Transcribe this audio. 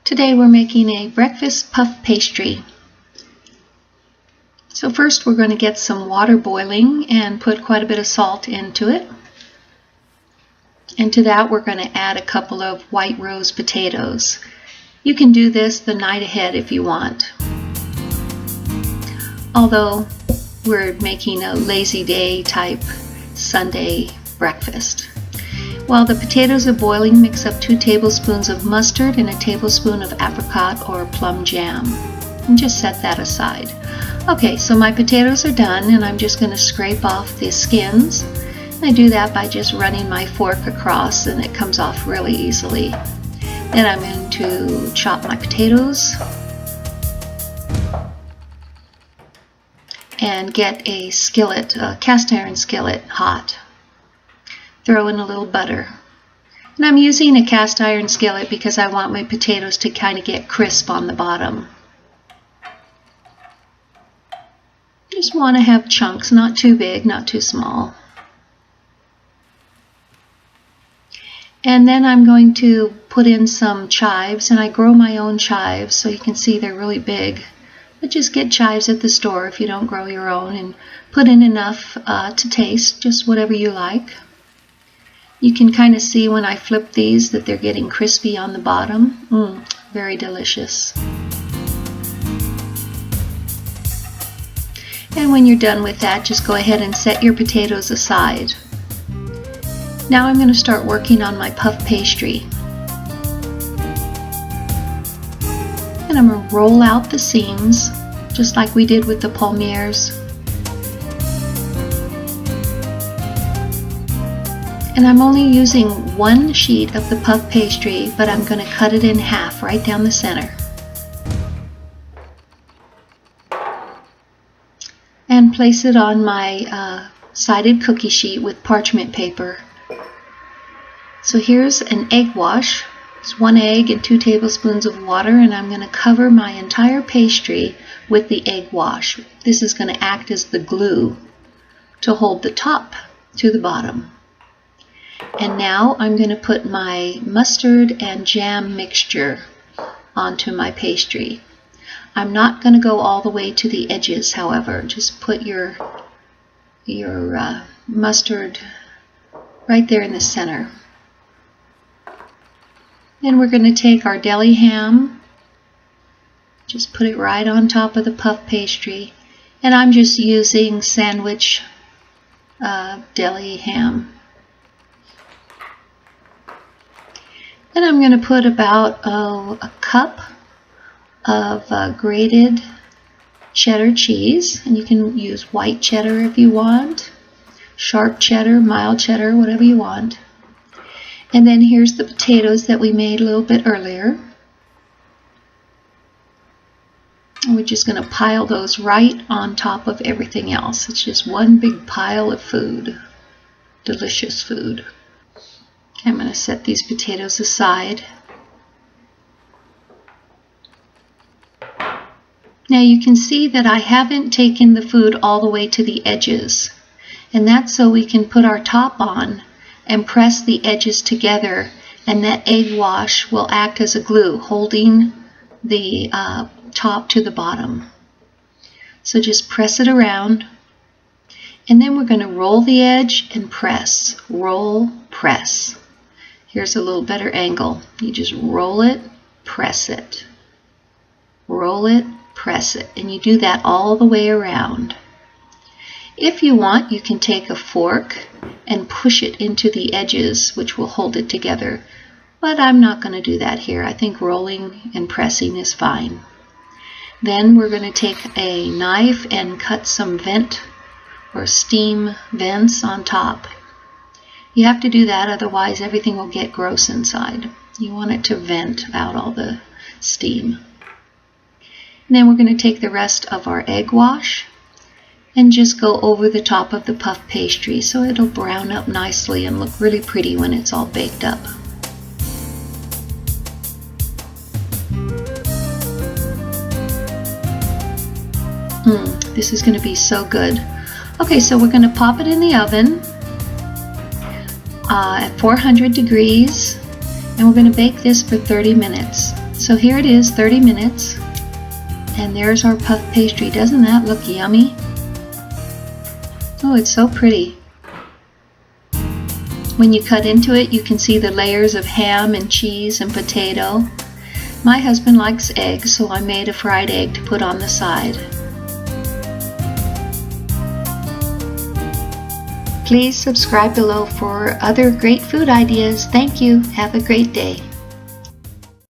Today we're making a breakfast puff pastry. So first we're going to get some water boiling and put quite a bit of salt into it. And to that we're going to add a couple of white rose potatoes. You can do this the night ahead if you want. Although we're making a lazy day type Sunday breakfast. While the potatoes are boiling, mix up 2 tablespoons of mustard and a tablespoon of apricot or plum jam. And just set that aside. Okay, so my potatoes are done and I'm just going to scrape off the skins. I do that by just running my fork across and it comes off really easily. Then I'm going to chop my potatoes and get a skillet, a cast iron skillet, hot. Throw in a little butter. And I'm using a cast iron skillet because I want my potatoes to kind of get crisp on the bottom. Just want to have chunks, not too big, not too small. And then I'm going to put in some chives, and I grow my own chives so you can see they're really big. But just get chives at the store if you don't grow your own, and put in enough to taste, just whatever you like. You can kind of see when I flip these that they're getting crispy on the bottom. Very delicious. And when you're done with that, just go ahead and set your potatoes aside. Now I'm going to start working on my puff pastry. And I'm going to roll out the seams, just like we did with the palmiers. And I'm only using 1 sheet of the puff pastry, but I'm going to cut it in half right down the center. And place it on my sided cookie sheet with parchment paper. So here's an egg wash. It's 1 egg and 2 tablespoons of water, and I'm going to cover my entire pastry with the egg wash. This is going to act as the glue to hold the top to the bottom. And now I'm going to put my mustard and jam mixture onto my pastry. I'm not going to go all the way to the edges, however. Just put your mustard right there in the center. Then we're going to take our deli ham, just put it right on top of the puff pastry. And I'm just using sandwich deli ham. And I'm going to put about a cup of grated cheddar cheese, and you can use white cheddar if you want, sharp cheddar, mild cheddar, whatever you want. And then here's the potatoes that we made a little bit earlier. And we're just going to pile those right on top of everything else. It's just one big pile of food, delicious food. I'm going to set these potatoes aside. Now you can see that I haven't taken the food all the way to the edges, and that's so we can put our top on and press the edges together, and that egg wash will act as a glue holding the top to the bottom. So just press it around, and then we're going to roll the edge and press, roll, press. Here's a little better angle. You just roll it, press it. Roll it, press it. And you do that all the way around. If you want, you can take a fork and push it into the edges, which will hold it together. But I'm not going to do that here. I think rolling and pressing is fine. Then we're going to take a knife and cut some vent or steam vents on top. You have to do that, otherwise everything will get gross inside. You want it to vent out all the steam. And then we're going to take the rest of our egg wash and just go over the top of the puff pastry so it'll brown up nicely and look really pretty when it's all baked up. This is going to be so good. Okay, so we're going to pop it in the oven at 400 degrees, and we're going to bake this for 30 minutes. So here it is, 30 minutes. And there's our puff pastry. Doesn't that look yummy? Oh, it's so pretty. When you cut into it, you can see the layers of ham and cheese and potato. My husband likes eggs, so I made a fried egg to put on the side. Please subscribe below for other great food ideas. Thank you. Have a great day.